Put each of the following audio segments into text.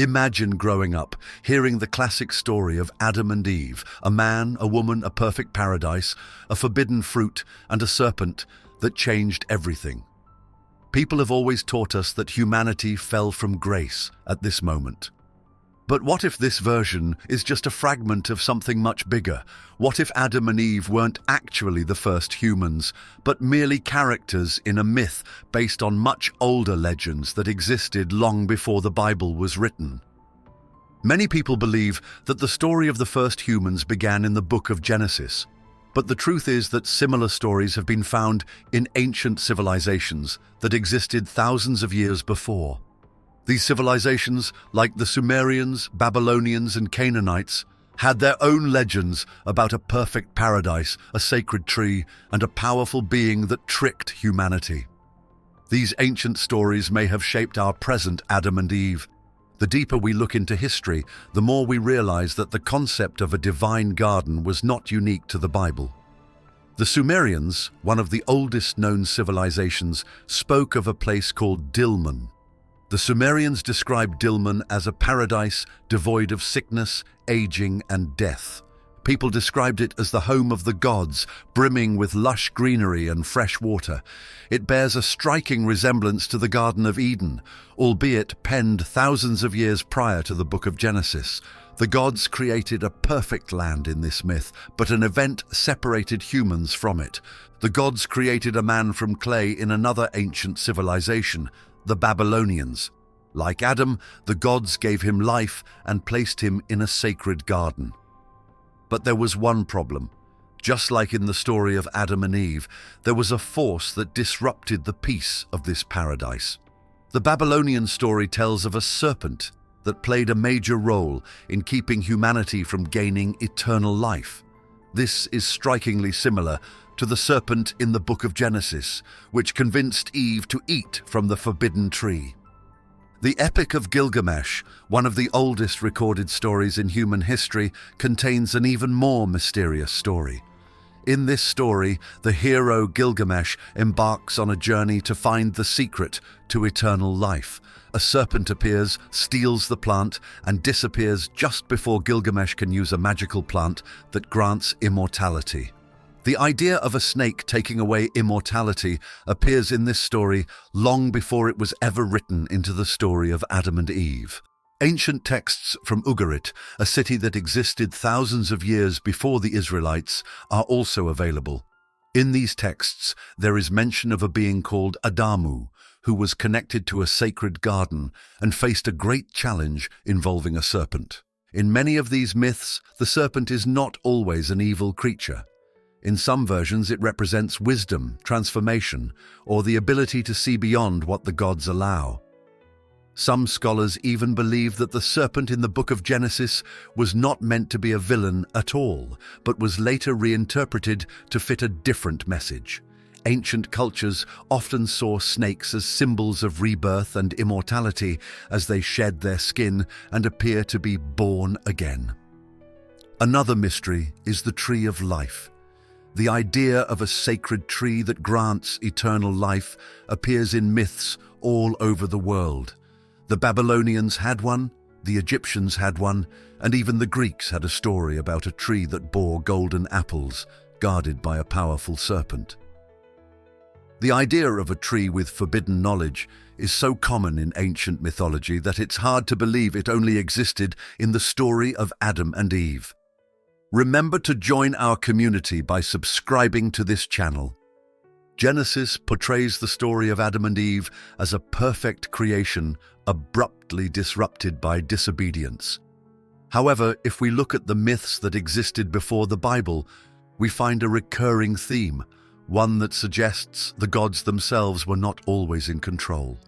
Imagine growing up, hearing the classic story of Adam and Eve, a man, a woman, a perfect paradise, a forbidden fruit, and a serpent that changed everything. People have always taught us that humanity fell from grace at this moment. But what if this version is just a fragment of something much bigger? What if Adam and Eve weren't actually the first humans, but merely characters in a myth based on much older legends that existed long before the Bible was written? Many people believe that the story of the first humans began in the book of Genesis, but the truth is that similar stories have been found in ancient civilizations that existed thousands of years before. These civilizations, like the Sumerians, Babylonians, and Canaanites, had their own legends about a perfect paradise, a sacred tree, and a powerful being that tricked humanity. These ancient stories may have shaped our present Adam and Eve. The deeper we look into history, the more we realize that the concept of a divine garden was not unique to the Bible. The Sumerians, one of the oldest known civilizations, spoke of a place called Dilmun. The Sumerians described Dilmun as a paradise devoid of sickness, aging, and death. People described it as the home of the gods, brimming with lush greenery and fresh water. It bears a striking resemblance to the Garden of Eden, albeit penned thousands of years prior to the book of Genesis. The gods created a perfect land in this myth, but an event separated humans from it. The gods created a man from clay in another ancient civilization, the Babylonians. Like Adam, the gods gave him life and placed him in a sacred garden. But there was one problem. Just like in the story of Adam and Eve, there was a force that disrupted the peace of this paradise. The Babylonian story tells of a serpent that played a major role in keeping humanity from gaining eternal life. This is strikingly similar to the serpent in the book of Genesis, which convinced Eve to eat from the forbidden tree. The Epic of Gilgamesh, one of the oldest recorded stories in human history, contains an even more mysterious story. In this story, the hero Gilgamesh embarks on a journey to find the secret to eternal life. A serpent appears, steals the plant, and disappears just before Gilgamesh can use a magical plant that grants immortality. The idea of a snake taking away immortality appears in this story long before it was ever written into the story of Adam and Eve. Ancient texts from Ugarit, a city that existed thousands of years before the Israelites, are also available. In these texts, there is mention of a being called Adamu, who was connected to a sacred garden and faced a great challenge involving a serpent. In many of these myths, the serpent is not always an evil creature. In some versions, it represents wisdom, transformation, or the ability to see beyond what the gods allow. Some scholars even believe that the serpent in the book of Genesis was not meant to be a villain at all, but was later reinterpreted to fit a different message. Ancient cultures often saw snakes as symbols of rebirth and immortality as they shed their skin and appear to be born again. Another mystery is the tree of life. The idea of a sacred tree that grants eternal life appears in myths all over the world. The Babylonians had one, the Egyptians had one, and even the Greeks had a story about a tree that bore golden apples, guarded by a powerful serpent. The idea of a tree with forbidden knowledge is so common in ancient mythology that it's hard to believe it only existed in the story of Adam and Eve. Remember to join our community by subscribing to this channel. Genesis portrays the story of Adam and Eve as a perfect creation abruptly disrupted by disobedience. However, if we look at the myths that existed before the Bible, we find a recurring theme, one that suggests the gods themselves were not always in control.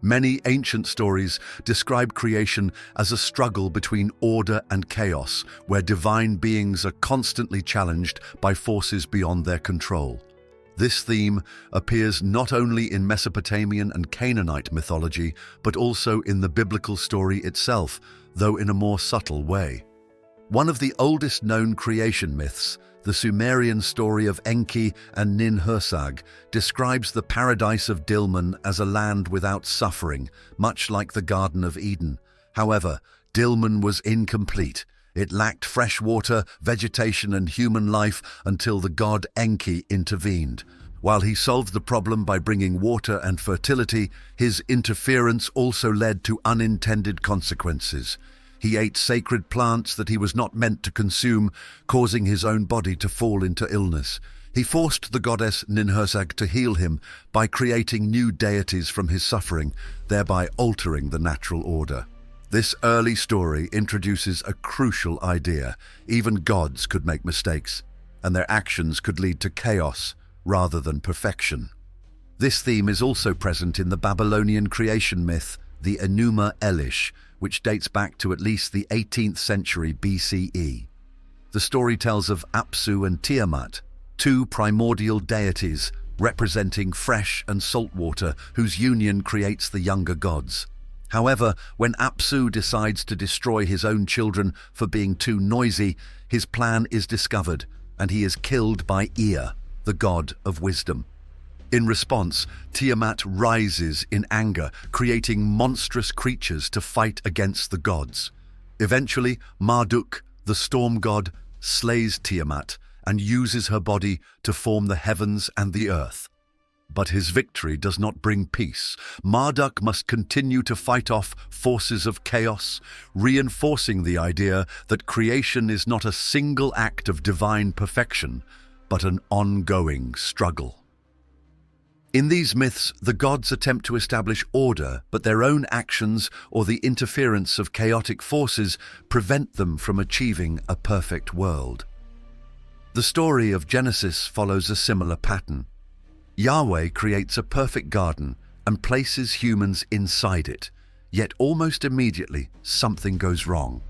Many ancient stories describe creation as a struggle between order and chaos, where divine beings are constantly challenged by forces beyond their control. This theme appears not only in Mesopotamian and Canaanite mythology, but also in the biblical story itself, though in a more subtle way. One of the oldest known creation myths, the Sumerian story of Enki and Nin-Hursag, describes the paradise of Dilmun as a land without suffering, much like the Garden of Eden. However, Dilmun was incomplete. It lacked fresh water, vegetation, and human life until the god Enki intervened. While he solved the problem by bringing water and fertility, his interference also led to unintended consequences. He ate sacred plants that he was not meant to consume, causing his own body to fall into illness. He forced the goddess Ninhursag to heal him by creating new deities from his suffering, thereby altering the natural order. This early story introduces a crucial idea. Even gods could make mistakes, and their actions could lead to chaos rather than perfection. This theme is also present in the Babylonian creation myth, the Enuma Elish, which dates back to at least the 18th century BCE. The story tells of Apsu and Tiamat, two primordial deities representing fresh and salt water whose union creates the younger gods. However, when Apsu decides to destroy his own children for being too noisy, his plan is discovered and he is killed by Ea, the god of wisdom. In response, Tiamat rises in anger, creating monstrous creatures to fight against the gods. Eventually, Marduk, the storm god, slays Tiamat and uses her body to form the heavens and the earth. But his victory does not bring peace. Marduk must continue to fight off forces of chaos, reinforcing the idea that creation is not a single act of divine perfection, but an ongoing struggle. In these myths, the gods attempt to establish order, but their own actions or the interference of chaotic forces prevent them from achieving a perfect world. The story of Genesis follows a similar pattern. Yahweh creates a perfect garden and places humans inside it, yet almost immediately something goes wrong.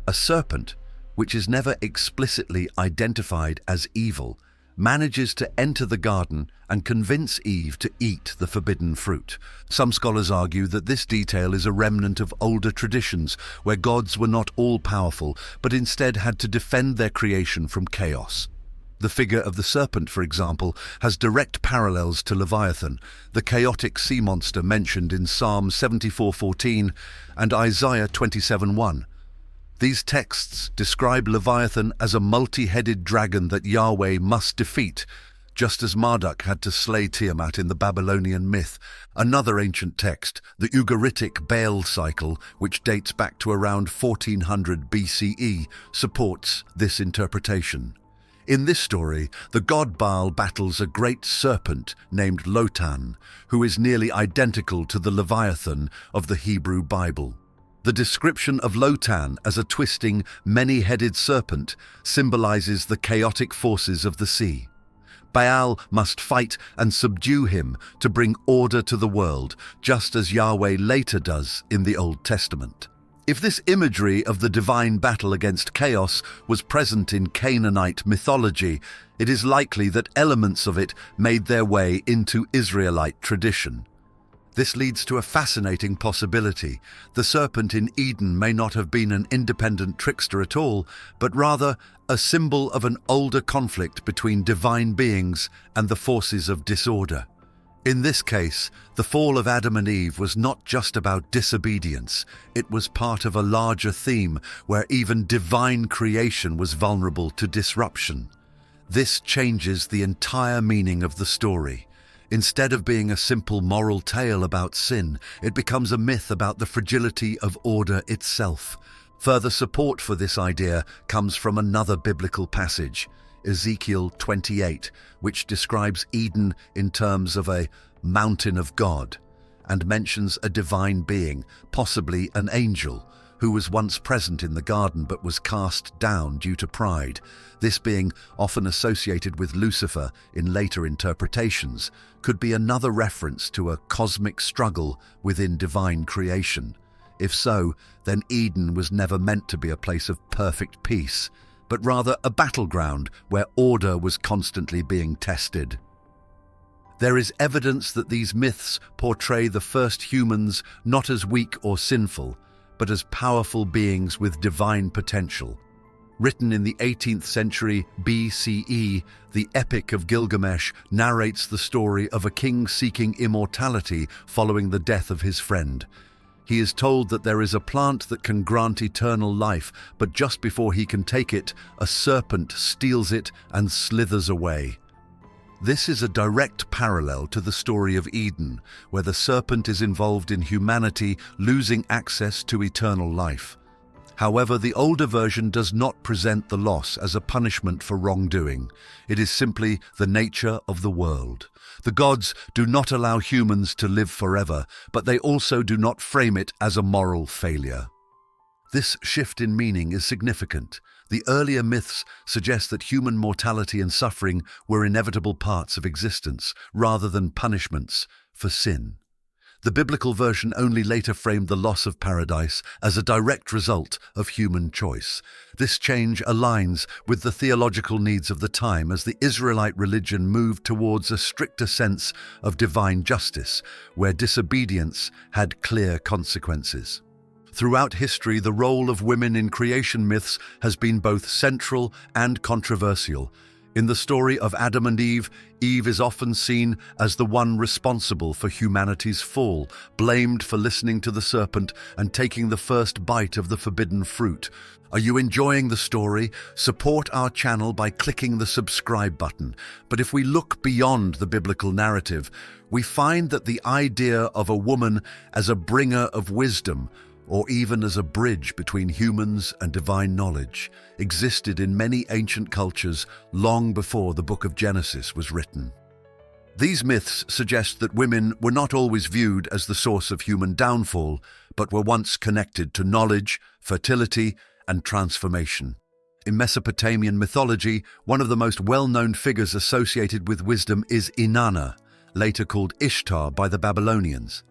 A serpent, which is never explicitly identified as evil, manages to enter the garden and convince Eve to eat the forbidden fruit. Some scholars argue that this detail is a remnant of older traditions where gods were not all-powerful, but instead had to defend their creation from chaos. The figure of the serpent, for example, has direct parallels to Leviathan, the chaotic sea monster mentioned in Psalm 74:14 and Isaiah 27:1. These texts describe Leviathan as a multi-headed dragon that Yahweh must defeat, just as Marduk had to slay Tiamat in the Babylonian myth. Another ancient text, the Ugaritic Baal cycle, which dates back to around 1400 BCE, supports this interpretation. In this story, the god Baal battles a great serpent named Lotan, who is nearly identical to the Leviathan of the Hebrew Bible. The description of Lotan as a twisting, many-headed serpent symbolizes the chaotic forces of the sea. Baal must fight and subdue him to bring order to the world, just as Yahweh later does in the Old Testament. If this imagery of the divine battle against chaos was present in Canaanite mythology, it is likely that elements of it made their way into Israelite tradition. This leads to a fascinating possibility. The serpent in Eden may not have been an independent trickster at all, but rather a symbol of an older conflict between divine beings and the forces of disorder. In this case, the fall of Adam and Eve was not just about disobedience. It was part of a larger theme where even divine creation was vulnerable to disruption. This changes the entire meaning of the story. Instead of being a simple moral tale about sin, it becomes a myth about the fragility of order itself. Further support for this idea comes from another biblical passage, Ezekiel 28, which describes Eden in terms of a mountain of God and mentions a divine being, possibly an angel, who was once present in the garden but was cast down due to pride. This being, often associated with Lucifer in later interpretations, could be another reference to a cosmic struggle within divine creation. If so, then Eden was never meant to be a place of perfect peace, but rather a battleground where order was constantly being tested. There is evidence that these myths portray the first humans not as weak or sinful, but as powerful beings with divine potential. Written in the 18th century BCE, the Epic of Gilgamesh narrates the story of a king seeking immortality following the death of his friend. He is told that there is a plant that can grant eternal life, but just before he can take it, a serpent steals it and slithers away. This is a direct parallel to the story of Eden, where the serpent is involved in humanity losing access to eternal life. However, the older version does not present the loss as a punishment for wrongdoing. It is simply the nature of the world. The gods do not allow humans to live forever, but they also do not frame it as a moral failure. This shift in meaning is significant. The earlier myths suggest that human mortality and suffering were inevitable parts of existence, rather than punishments for sin. The biblical version only later framed the loss of paradise as a direct result of human choice. This change aligns with the theological needs of the time as the Israelite religion moved towards a stricter sense of divine justice, where disobedience had clear consequences. Throughout history, the role of women in creation myths has been both central and controversial. In the story of Adam and Eve, Eve is often seen as the one responsible for humanity's fall, blamed for listening to the serpent and taking the first bite of the forbidden fruit. Are you enjoying the story? Support our channel by clicking the subscribe button. But if we look beyond the biblical narrative, we find that the idea of a woman as a bringer of wisdom, or even as a bridge between humans and divine knowledge, existed in many ancient cultures long before the book of Genesis was written. These myths suggest that women were not always viewed as the source of human downfall, but were once connected to knowledge, fertility, and transformation. In Mesopotamian mythology, one of the most well-known figures associated with wisdom is Inanna, later called Ishtar by the Babylonians.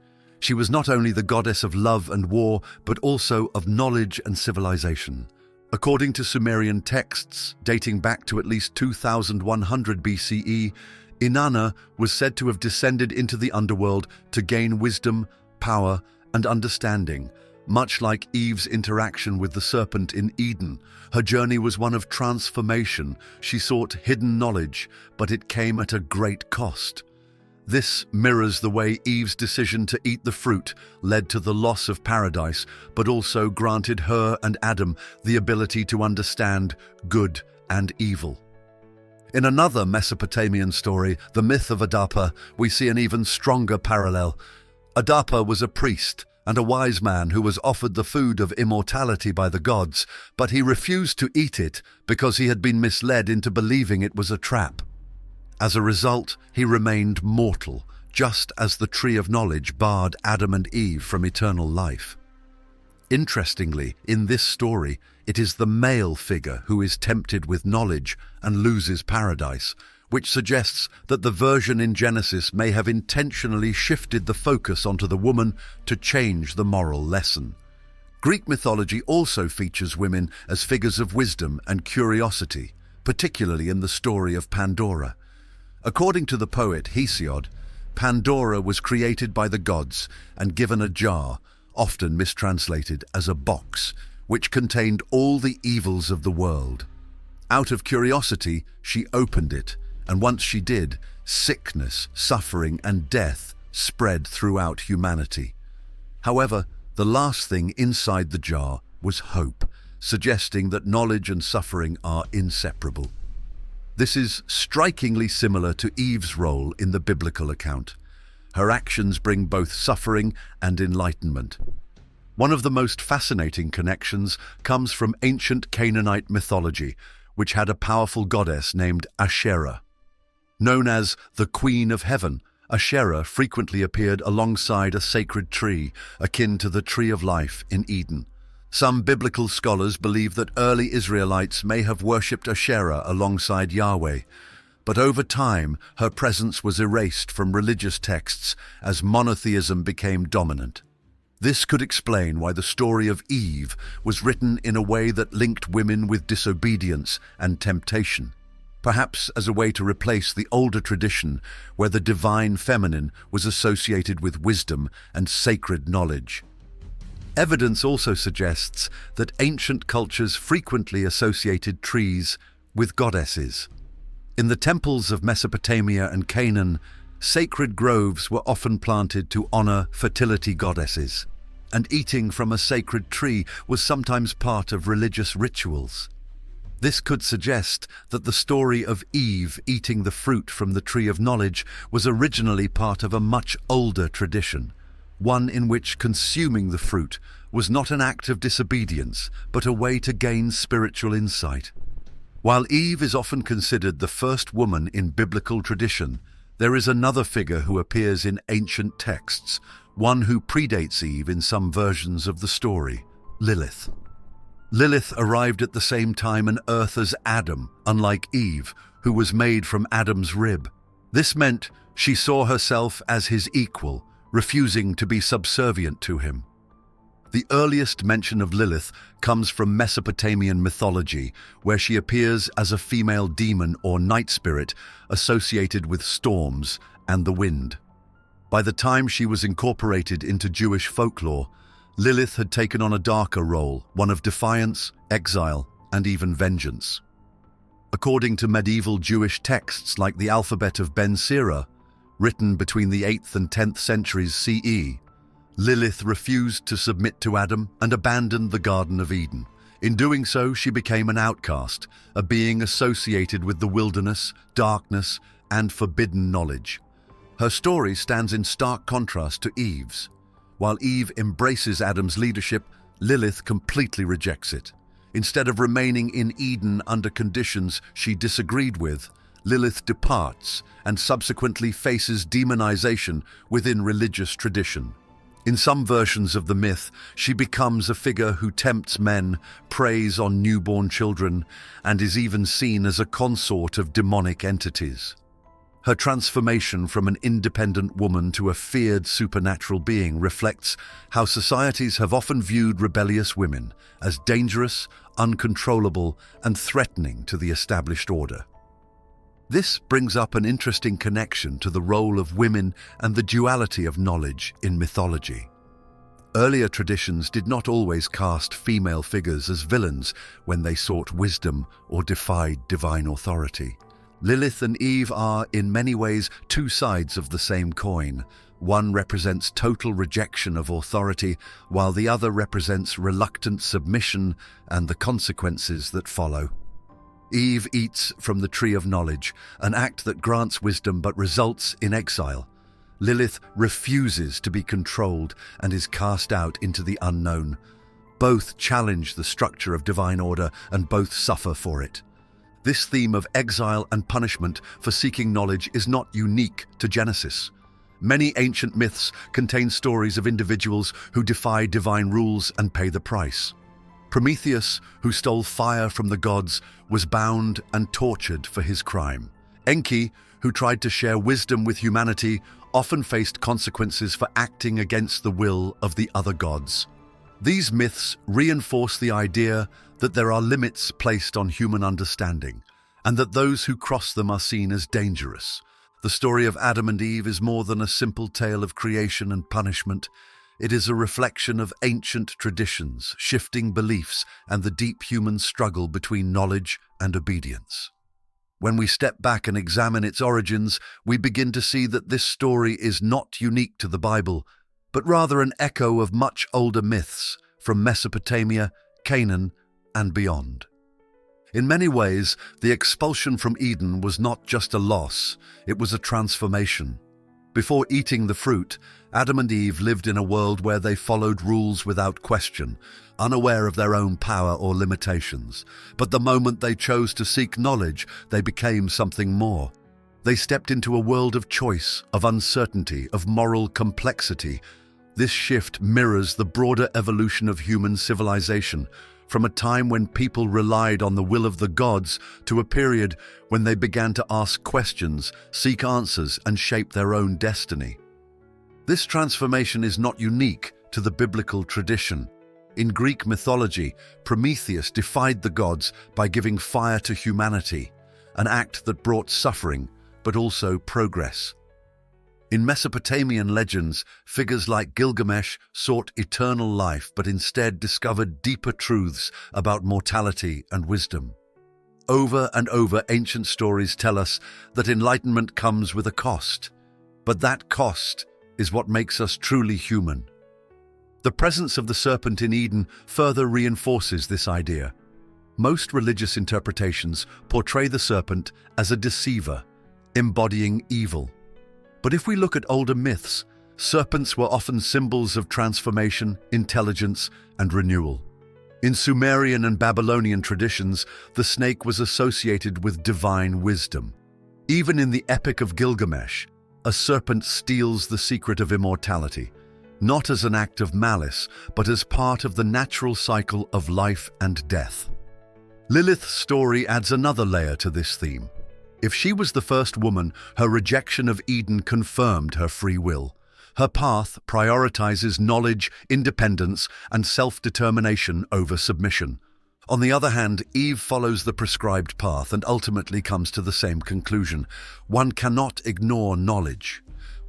She was not only the goddess of love and war, but also of knowledge and civilization. According to Sumerian texts, dating back to at least 2100 BCE, Inanna was said to have descended into the underworld to gain wisdom, power, and understanding. Much like Eve's interaction with the serpent in Eden, her journey was one of transformation. She sought hidden knowledge, but it came at a great cost. This mirrors the way Eve's decision to eat the fruit led to the loss of paradise, but also granted her and Adam the ability to understand good and evil. In another Mesopotamian story, the myth of Adapa, we see an even stronger parallel. Adapa was a priest and a wise man who was offered the food of immortality by the gods, but he refused to eat it because he had been misled into believing it was a trap. As a result, he remained mortal, just as the tree of knowledge barred Adam and Eve from eternal life. Interestingly, in this story, it is the male figure who is tempted with knowledge and loses paradise, which suggests that the version in Genesis may have intentionally shifted the focus onto the woman to change the moral lesson. Greek mythology also features women as figures of wisdom and curiosity, particularly in the story of Pandora. According to the poet Hesiod, Pandora was created by the gods and given a jar, often mistranslated as a box, which contained all the evils of the world. Out of curiosity, she opened it, and once she did, sickness, suffering, and death spread throughout humanity. However, the last thing inside the jar was hope, suggesting that knowledge and suffering are inseparable. This is strikingly similar to Eve's role in the biblical account. Her actions bring both suffering and enlightenment. One of the most fascinating connections comes from ancient Canaanite mythology, which had a powerful goddess named Asherah. Known as the Queen of Heaven, Asherah frequently appeared alongside a sacred tree, akin to the Tree of Life in Eden. Some biblical scholars believe that early Israelites may have worshipped Asherah alongside Yahweh, but over time her presence was erased from religious texts as monotheism became dominant. This could explain why the story of Eve was written in a way that linked women with disobedience and temptation, perhaps as a way to replace the older tradition where the divine feminine was associated with wisdom and sacred knowledge. Evidence also suggests that ancient cultures frequently associated trees with goddesses. In the temples of Mesopotamia and Canaan, sacred groves were often planted to honor fertility goddesses. and eating from a sacred tree was sometimes part of religious rituals. This could suggest that the story of Eve eating the fruit from the tree of knowledge was originally part of a much older tradition, one in which consuming the fruit was not an act of disobedience, but a way to gain spiritual insight. While Eve is often considered the first woman in biblical tradition, there is another figure who appears in ancient texts, one who predates Eve in some versions of the story: Lilith. Lilith arrived at the same time on earth as Adam, unlike Eve, who was made from Adam's rib. This meant she saw herself as his equal, refusing to be subservient to him. The earliest mention of Lilith comes from Mesopotamian mythology, where she appears as a female demon or night spirit associated with storms and the wind. By the time she was incorporated into Jewish folklore, Lilith had taken on a darker role, one of defiance, exile, and even vengeance. According to medieval Jewish texts like the Alphabet of Ben Sira, written between the 8th and 10th centuries CE, Lilith refused to submit to Adam and abandoned the Garden of Eden. In doing so, she became an outcast, a being associated with the wilderness, darkness, and forbidden knowledge. Her story stands in stark contrast to Eve's. While Eve embraces Adam's leadership, Lilith completely rejects it. Instead of remaining in Eden under conditions she disagreed with, Lilith departs and subsequently faces demonization within religious tradition. In some versions of the myth, she becomes a figure who tempts men, preys on newborn children, and is even seen as a consort of demonic entities. Her transformation from an independent woman to a feared supernatural being reflects how societies have often viewed rebellious women as dangerous, uncontrollable, and threatening to the established order. This brings up an interesting connection to the role of women and the duality of knowledge in mythology. Earlier traditions did not always cast female figures as villains when they sought wisdom or defied divine authority. Lilith and Eve are, in many ways, two sides of the same coin. One represents total rejection of authority, while the other represents reluctant submission and the consequences that follow. Eve eats from the tree of knowledge, an act that grants wisdom but results in exile. Lilith refuses to be controlled and is cast out into the unknown. Both challenge the structure of divine order and both suffer for it. This theme of exile and punishment for seeking knowledge is not unique to Genesis. Many ancient myths contain stories of individuals who defy divine rules and pay the price. Prometheus, who stole fire from the gods, was bound and tortured for his crime. Enki, who tried to share wisdom with humanity, often faced consequences for acting against the will of the other gods. These myths reinforce the idea that there are limits placed on human understanding, and that those who cross them are seen as dangerous. The story of Adam and Eve is more than a simple tale of creation and punishment. It is a reflection of ancient traditions, shifting beliefs, and the deep human struggle between knowledge and obedience. When we step back and examine its origins, we begin to see that this story is not unique to the Bible, but rather an echo of much older myths from Mesopotamia, Canaan, and beyond. In many ways, the expulsion from Eden was not just a loss, it was a transformation. Before eating the fruit, Adam and Eve lived in a world where they followed rules without question, unaware of their own power or limitations. But the moment they chose to seek knowledge, they became something more. They stepped into a world of choice, of uncertainty, of moral complexity. This shift mirrors the broader evolution of human civilization, from a time when people relied on the will of the gods to a period when they began to ask questions, seek answers, and shape their own destiny. This transformation is not unique to the biblical tradition. In Greek mythology, Prometheus defied the gods by giving fire to humanity, an act that brought suffering, but also progress. In Mesopotamian legends, figures like Gilgamesh sought eternal life but instead discovered deeper truths about mortality and wisdom. Over and over, ancient stories tell us that enlightenment comes with a cost, but that cost is what makes us truly human. The presence of the serpent in Eden further reinforces this idea. Most religious interpretations portray the serpent as a deceiver, embodying evil. But if we look at older myths, serpents were often symbols of transformation, intelligence, and renewal. In Sumerian and Babylonian traditions, the snake was associated with divine wisdom. Even in the Epic of Gilgamesh, a serpent steals the secret of immortality, not as an act of malice, but as part of the natural cycle of life and death. Lilith's story adds another layer to this theme. If she was the first woman, her rejection of Eden confirmed her free will. Her path prioritizes knowledge, independence, and self-determination over submission. On the other hand, Eve follows the prescribed path and ultimately comes to the same conclusion. One cannot ignore knowledge.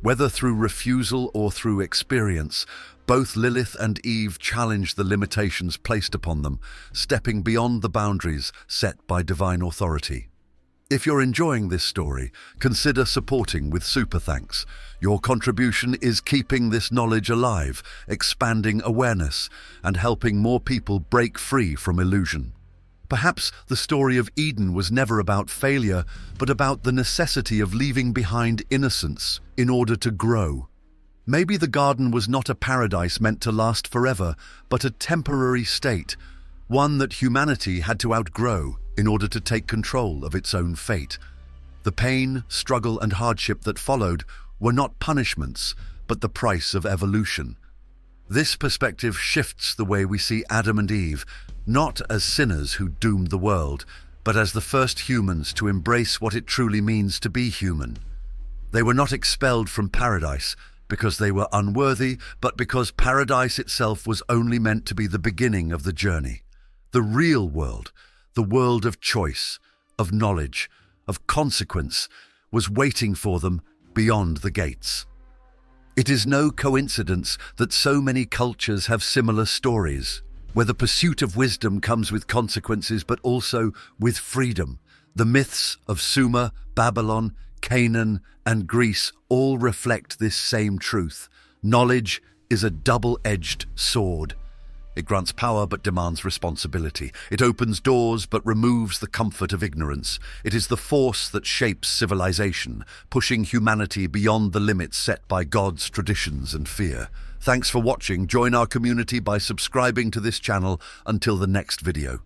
Whether through refusal or through experience, both Lilith and Eve challenge the limitations placed upon them, stepping beyond the boundaries set by divine authority. If you're enjoying this story, consider supporting with super thanks. Your contribution is keeping this knowledge alive, expanding awareness, and helping more people break free from illusion. Perhaps the story of Eden was never about failure, but about the necessity of leaving behind innocence in order to grow. Maybe the garden was not a paradise meant to last forever, but a temporary state, one that humanity had to outgrow in order to take control of its own fate. The pain, struggle, and hardship that followed were not punishments, but the price of evolution. This perspective shifts the way we see Adam and Eve, not as sinners who doomed the world, but as the first humans to embrace what it truly means to be human. They were not expelled from paradise because they were unworthy, but because paradise itself was only meant to be the beginning of the journey. The real world, the world of choice, of knowledge, of consequence, was waiting for them beyond the gates. It is no coincidence that so many cultures have similar stories, where the pursuit of wisdom comes with consequences but also with freedom. The myths of Sumer, Babylon, Canaan, and Greece all reflect this same truth. Knowledge is a double-edged sword. It grants power but demands responsibility. It opens doors but removes the comfort of ignorance. It is the force that shapes civilization, pushing humanity beyond the limits set by God's traditions and fear. Thanks for watching. Join our community by subscribing to this channel. Until the next video.